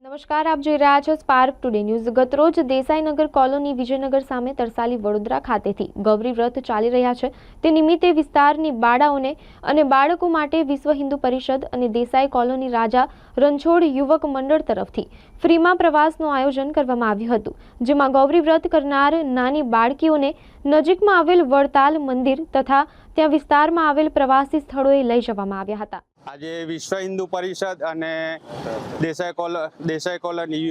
નમસ્કાર, આપ જોઈ રહ્યા છો સ્પાર્ક ટુડે ન્યૂઝ। ગતરોજ દેસાઈનગર કોલોની વિજયનગર સામે તરસાલી વડોદરા ખાતેથી ગૌરી વ્રત ચાલી રહ્યા છે। તે નિમિત્તે વિસ્તારની બાળાઓને અને બાળકો માટે વિશ્વ હિન્દુ પરિષદ અને દેસાઈ કોલોની રાજા રણછોડ યુવક મંડળ તરફથી ફ્રીમાં પ્રવાસનું આયોજન કરવામાં આવ્યું હતું, જેમાં ગૌરી વ્રત કરનાર નાની બાળકીઓને નજીકમાં આવેલ વડતાલ મંદિર તથા ત્યાં વિસ્તારમાં આવેલ પ્રવાસી સ્થળોએ લઈ જવામાં આવ્યા હતા। આજે વિશ્વ હિન્દુ પરિષદ અને દેસાઈ કોલોની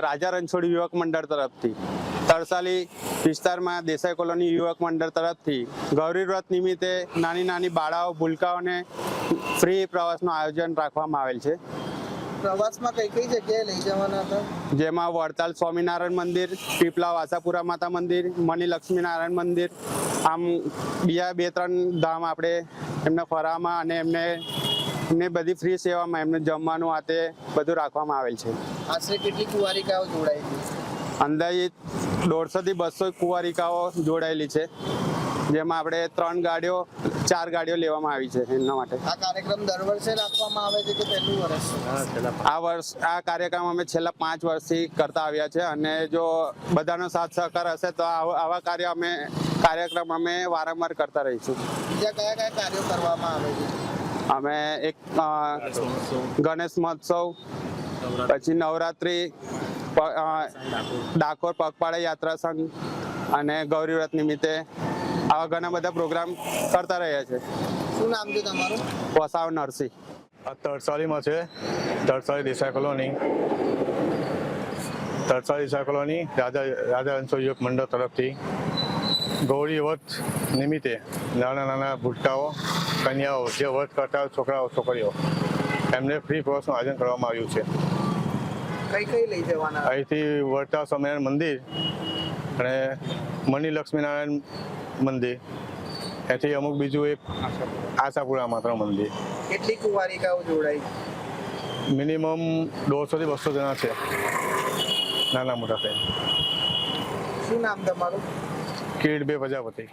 રાજા રણછોડ યુવક મંડળ તરફથી તરસાલી વિસ્તારમાં દેસાઈ કોલોની યુવક મંડળ તરફથી ગૌરી વ્રત નિમિત્તે નાની નાની બાળાઓ ભૂલકાઓને ફ્રી પ્રવાસનું આયોજન રાખવામાં આવેલ છે। પ્રવાસમાં કઈ કઈ જગ્યાએ લઈ જવાના હતા? જેમાં વડતાલ સ્વામિનારાયણ મંદિર, પીપલા વાસાપુરા માતા મંદિર, મની લક્ષ્મીનારાયણ મંદિર, આમ બીજા 2-3 ધામ આપણે એમને ફરવામાં અને એમને બધી ફ્રી સેવામાં એમને જમવાનું આ તે બધું રાખવામાં આવેલ છે। આશરે કેટલી કુંવારિકાઓ જોડાઈ છે? અંદાજિત 150 થી 200 કુંવારિકાઓ જોડાયેલી છે, જેમાં આપણે 4 ગાડીઓ લેવામાં આવી છે એમના માટે। આ કાર્યક્રમ દર વર્ષે રાખવામાં આવે છે કે પહેલું વર્ષ? આ કાર્યક્રમ અમે છેલ્લા 5 વર્ષથી કરતા આવ્યા છે અને જો બધાનો સાથ સહકાર હશે તો આવા કાર્યક્રમ અમે વારંવાર કરતા રહીશું। બીજા કયા કયા કાર્યો કરવામાં આવે છે? અમે એક ગણેશ મહોત્સવ, પછી નવરાત્રી, ડાકોર પગપાળા યાત્રા સંઘ અને ગૌરી વ્રત નિમિત્તે આવા ઘણા બધા પ્રોગ્રામ કરતા રહ્યા છે। શું નામ છે તમારું? વસાવ નરસિંહ। આ તરસાલીમાં છે, તરસાલી દેસાઈ કોલોની રાજા રણછોડ યુવક મંડળ તરફથી ગૌરી વ્રત નિમિત્તે નાના ભૂલકાઓ, કન્યાઓ, જે વ્રત કરતા છોકરાઓ છોકરીઓ એમને ફ્રી પ્રવાસનું આયોજન કરવામાં આવ્યું છે। કઈ લઈ જવાના? અહીંથી વડતાલ સ્વામિનારાયણ મંદિર અને મની લક્ષ્મીનારાયણ મંદિર, એથી અમુક બીજું એક આશાપુરા માતા મંદિર। કેટલી કુંવારિકાઓ જોડાઈ? મિનિમમ 150 થી 200 જણા છે, નાના મોટા થઈને। શું નામ તમારું? કિરીટભાઈ પ્રજાપતિ।